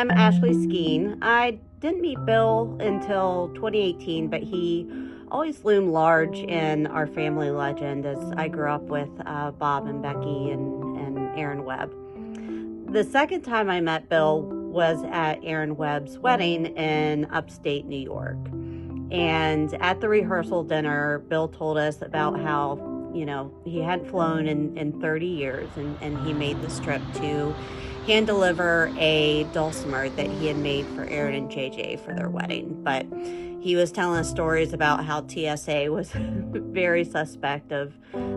I'm Ashley Skeen. I didn't meet Bill until 2018, but he always loomed large in our family legend as I grew up with Bob and Becky and Erin Webb. The second time I met Bill was at Erin Webb's wedding in upstate New York. And at the rehearsal dinner, Bill told us about how, he hadn't flown in 30 years and he made this trip to hand deliver a dulcimer that he had made for Erin and JJ for their wedding. But he was telling us stories about how TSA was very suspect of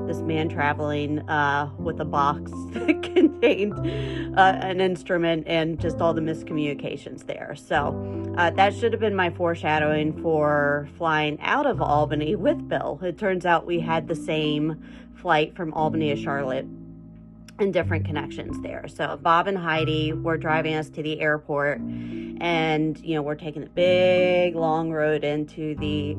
this man traveling with a box that contained an instrument and just all the miscommunications there. So that should have been my foreshadowing for flying out of Albany with Bill. It turns out we had the same flight from Albany to Charlotte and different connections there. So Bob and Heidi were driving us to the airport, and we're taking a big long road into the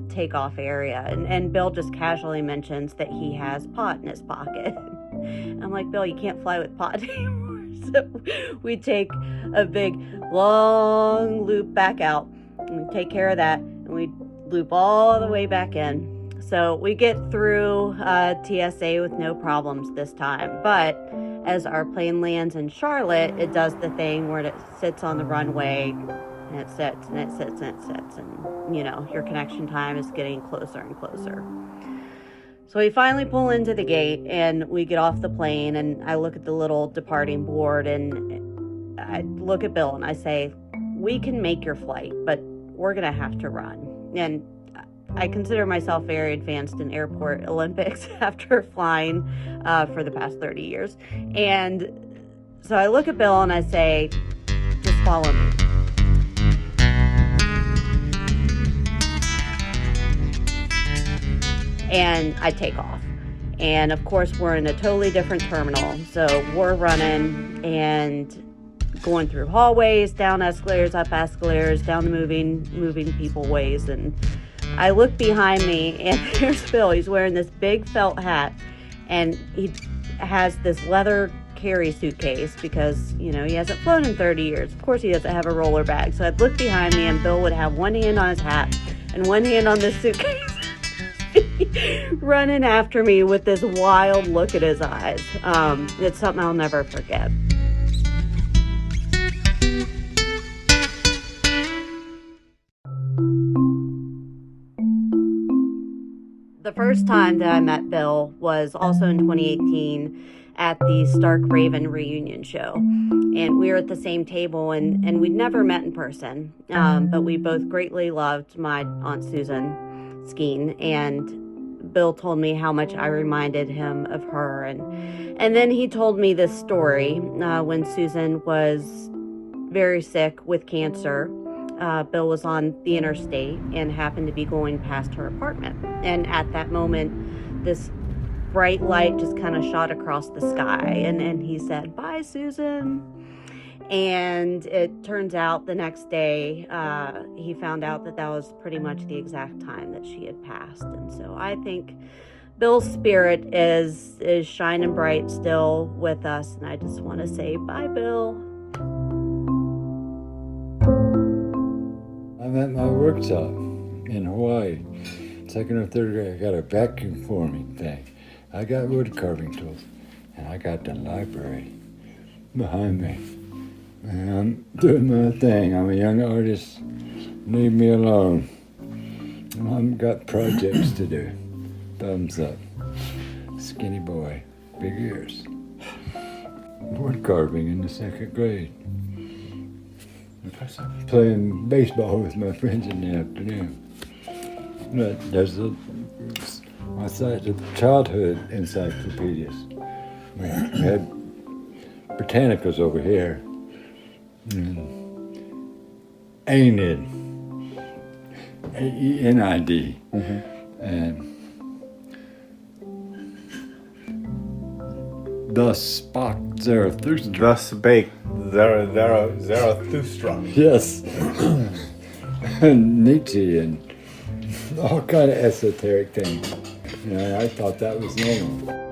takeoff area, and Bill just casually mentions that he has pot in his pocket. I'm like, Bill, you can't fly with pot anymore. So we take a big long loop back out, and we take care of that, and we loop all the way back in. So we get through TSA with no problems this time. But as our plane lands in Charlotte, it does the thing where it sits on the runway, and it sits and it sits and it sits. And, your connection time is getting closer and closer. So we finally pull into the gate and we get off the plane, and I look at the little departing board and I look at Bill and I say, we can make your flight, but we're going to have to run. And I consider myself very advanced in airport Olympics after flying for the past 30 years. And so I look at Bill and I say, just follow me. And I take off. And of course, we're in a totally different terminal. So we're running and going through hallways, down escalators, up escalators, down the moving people ways. And I look behind me, and there's Bill. He's wearing this big felt hat, and he has this leather carry suitcase because, he hasn't flown in 30 years. Of course, he doesn't have a roller bag. So I'd look behind me, and Bill would have one hand on his hat and one hand on this suitcase, running after me with this wild look at his eyes. It's something I'll never forget. The first time that I met Bill was also in 2018 at the Stark Raven reunion show. And we were at the same table, and we'd never met in person, but we both greatly loved my Aunt Susan Skeen, and Bill told me how much I reminded him of her. And then he told me this story when Susan was very sick with cancer. Bill was on the interstate and happened to be going past her apartment. And at that moment, this bright light just kind of shot across the sky. And he said, "Bye, Susan." And it turns out the next day, he found out that was pretty much the exact time that she had passed. And so I think Bill's spirit is shining bright still with us. And I just want to say, bye, Bill. I'm at my workshop in Hawaii. Second or third grade, I got a vacuum forming thing. I got wood carving tools, and I got the library behind me. And I'm doing my thing. I'm a young artist. Leave me alone. I've got projects to do. Thumbs up. Skinny boy, big ears. Wood carving in the second grade. Impressive. Playing baseball with my friends in the afternoon. But there's my site of childhood encyclopedias. We had Britannicas over here. Aenid, A-E-N-I-D, and Thus Spake Zarathustra. Thus spake Zarathustra. Yes. And Nietzsche and all kind of esoteric things. I thought that was normal.